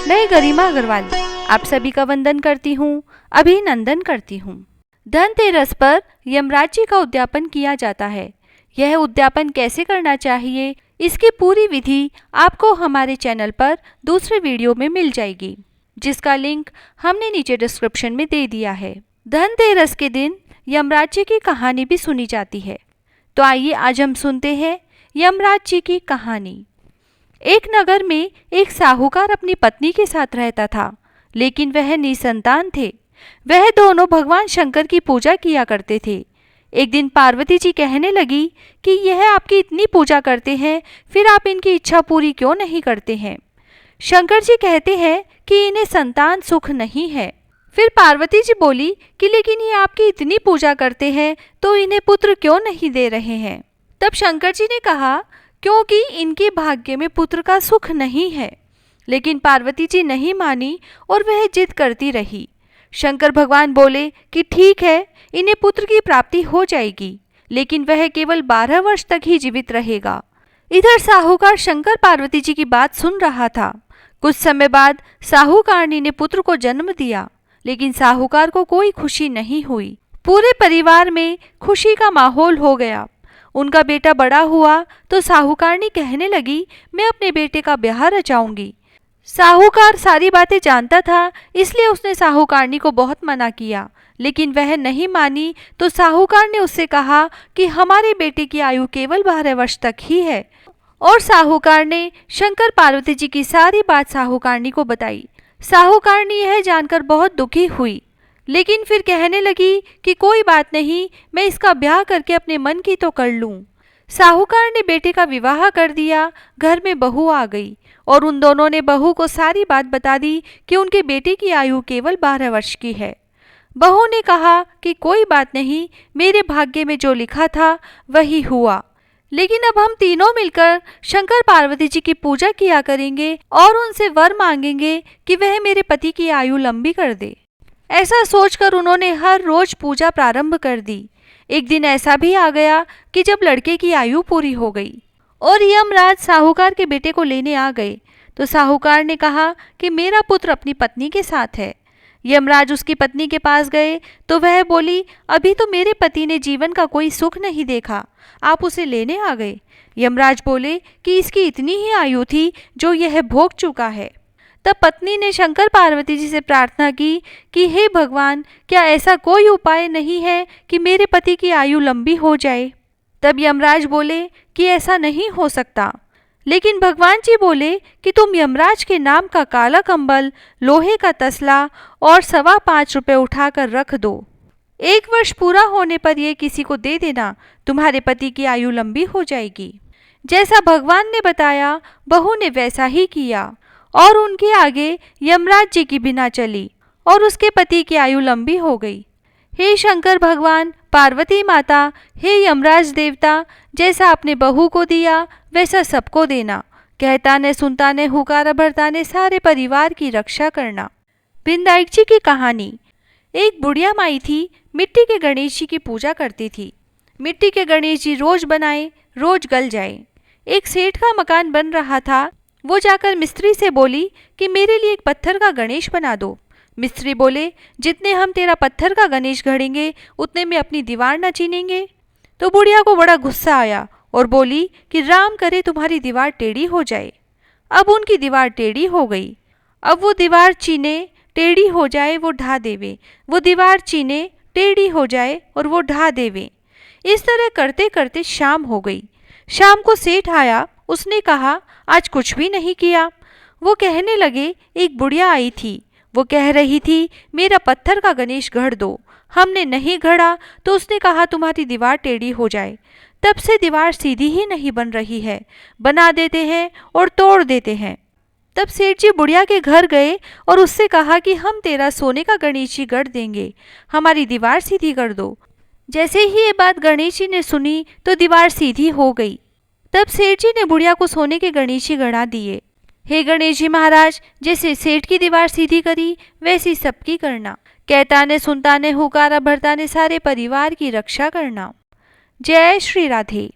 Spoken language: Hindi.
मैं गरिमा अग्रवाल आप सभी का वंदन करती हूँ, अभिनंदन करती हूँ। धनतेरस पर यमराज जी का उद्यापन किया जाता है। यह उद्यापन कैसे करना चाहिए, इसकी पूरी विधि आपको हमारे चैनल पर दूसरे वीडियो में मिल जाएगी, जिसका लिंक हमने नीचे डिस्क्रिप्शन में दे दिया है। धनतेरस के दिन यमराज जी की कहानी भी सुनी जाती है। तो आइए आज हम सुनते हैं यमराज जी की कहानी। एक नगर में एक साहूकार अपनी पत्नी के साथ रहता था, लेकिन वह निसंतान थे। वह दोनों भगवान शंकर की पूजा किया करते थे। एक दिन पार्वती जी कहने लगी कि यह आपकी इतनी पूजा करते हैं, फिर आप इनकी इच्छा पूरी क्यों नहीं करते हैं। शंकर जी कहते हैं कि इन्हें संतान सुख नहीं है। फिर पार्वती जी बोली कि लेकिन ये आपकी इतनी पूजा करते हैं तो इन्हें पुत्र क्यों नहीं दे रहे हैं। तब शंकर जी ने कहा क्योंकि इनके भाग्य में पुत्र का सुख नहीं है। लेकिन पार्वती जी नहीं मानी और वह जिद करती रही। शंकर भगवान बोले कि ठीक है, इन्हें पुत्र की प्राप्ति हो जाएगी, लेकिन वह केवल 12 वर्ष तक ही जीवित रहेगा। इधर साहूकार शंकर पार्वती जी की बात सुन रहा था। कुछ समय बाद साहूकारनी ने पुत्र को जन्म दिया, लेकिन साहूकार को कोई खुशी नहीं हुई। पूरे परिवार में खुशी का माहौल हो गया। उनका बेटा बड़ा हुआ तो साहूकारनी कहने लगी, मैं अपने बेटे का ब्याह रचाऊंगी। साहूकार सारी बातें जानता था, इसलिए उसने साहूकारनी को बहुत मना किया, लेकिन वह नहीं मानी। तो साहूकार ने उससे कहा कि हमारे बेटे की आयु केवल 12 वर्ष तक ही है। और साहूकार ने शंकर पार्वती जी की सारी बात साहूकारनी को बताई। साहूकारनी यह जानकर बहुत दुखी हुई, लेकिन फिर कहने लगी कि कोई बात नहीं, मैं इसका ब्याह करके अपने मन की तो कर लूं। साहूकार ने बेटे का विवाह कर दिया। घर में बहू आ गई और उन दोनों ने बहू को सारी बात बता दी कि उनके बेटे की आयु केवल 12 वर्ष की है। बहू ने कहा कि कोई बात नहीं, मेरे भाग्य में जो लिखा था वही हुआ, लेकिन अब हम तीनों मिलकर शंकर पार्वती जी की पूजा किया करेंगे और उनसे वर मांगेंगे कि वह मेरे पति की आयु लंबी कर दे। ऐसा सोचकर उन्होंने हर रोज पूजा प्रारंभ कर दी। एक दिन ऐसा भी आ गया कि जब लड़के की आयु पूरी हो गई और यमराज साहूकार के बेटे को लेने आ गए, तो साहूकार ने कहा कि मेरा पुत्र अपनी पत्नी के साथ है। यमराज उसकी पत्नी के पास गए तो वह बोली, अभी तो मेरे पति ने जीवन का कोई सुख नहीं देखा, आप उसे लेने आ गए। यमराज बोले कि इसकी इतनी ही आयु थी जो यह भोग चुका है। तब पत्नी ने शंकर पार्वती जी से प्रार्थना की कि हे भगवान, क्या ऐसा कोई उपाय नहीं है कि मेरे पति की आयु लंबी हो जाए। तब यमराज बोले कि ऐसा नहीं हो सकता, लेकिन भगवान जी बोले कि तुम यमराज के नाम का काला कंबल, लोहे का तसला और 5.25 रुपये उठाकर रख दो। 1 वर्ष पूरा होने पर यह किसी को दे देना, तुम्हारे पति की आयु लंबी हो जाएगी। जैसा भगवान ने बताया, बहू ने वैसा ही किया और उनके आगे यमराज जी की बिना चली और उसके पति की आयु लंबी हो गई। हे शंकर भगवान, पार्वती माता, हे यमराज देवता, जैसा आपने बहू को दिया वैसा सबको देना। कहता ने सुनता ने हुकारा भरता ने सारे परिवार की रक्षा करना। विनायक जी की कहानी। एक बुढ़िया माई थी, मिट्टी के गणेश जी की पूजा करती थी। मिट्टी के गणेश जी रोज बनाए, रोज गल जाए। एक सेठ का मकान बन रहा था। वो जाकर मिस्त्री से बोली कि मेरे लिए एक पत्थर का गणेश बना दो। मिस्त्री बोले, जितने हम तेरा पत्थर का गणेश गढ़ेंगे उतने में अपनी दीवार न चीनेंगे। तो बुढ़िया को बड़ा गुस्सा आया और बोली कि राम करे तुम्हारी दीवार टेढ़ी हो जाए। अब उनकी दीवार टेढ़ी हो गई। अब वो दीवार चीने, टेढ़ी हो जाए वो ढा देवे, वो दीवार चीने, टेढ़ी हो जाए और वो ढा देवे। इस तरह करते करते शाम हो गई। शाम को सेठ आया। उसने कहा, आज कुछ भी नहीं किया। वो कहने लगे, एक बुढ़िया आई थी, वो कह रही थी मेरा पत्थर का गणेश गढ़ दो। हमने नहीं गढ़ा तो उसने कहा तुम्हारी दीवार टेढ़ी हो जाए। तब से दीवार सीधी ही नहीं बन रही है, बना देते हैं और तोड़ देते हैं। तब सेठ जी बुढ़िया के घर गए और उससे कहा कि हम तेरा सोने का गणेश जी गढ़ देंगे, हमारी दीवार सीधी कर दो। जैसे ही ये बात गणेश जी ने सुनी तो दीवार सीधी हो गई। तब सेठ जी ने बुढ़िया को सोने के गणेश जी गढ़ा दिए। हे गणेश जी महाराज, जैसे सेठ की दीवार सीधी करी वैसी सबकी करना। कहता ने सुनता ने हुकारा भरता ने सारे परिवार की रक्षा करना। जय श्री राधे।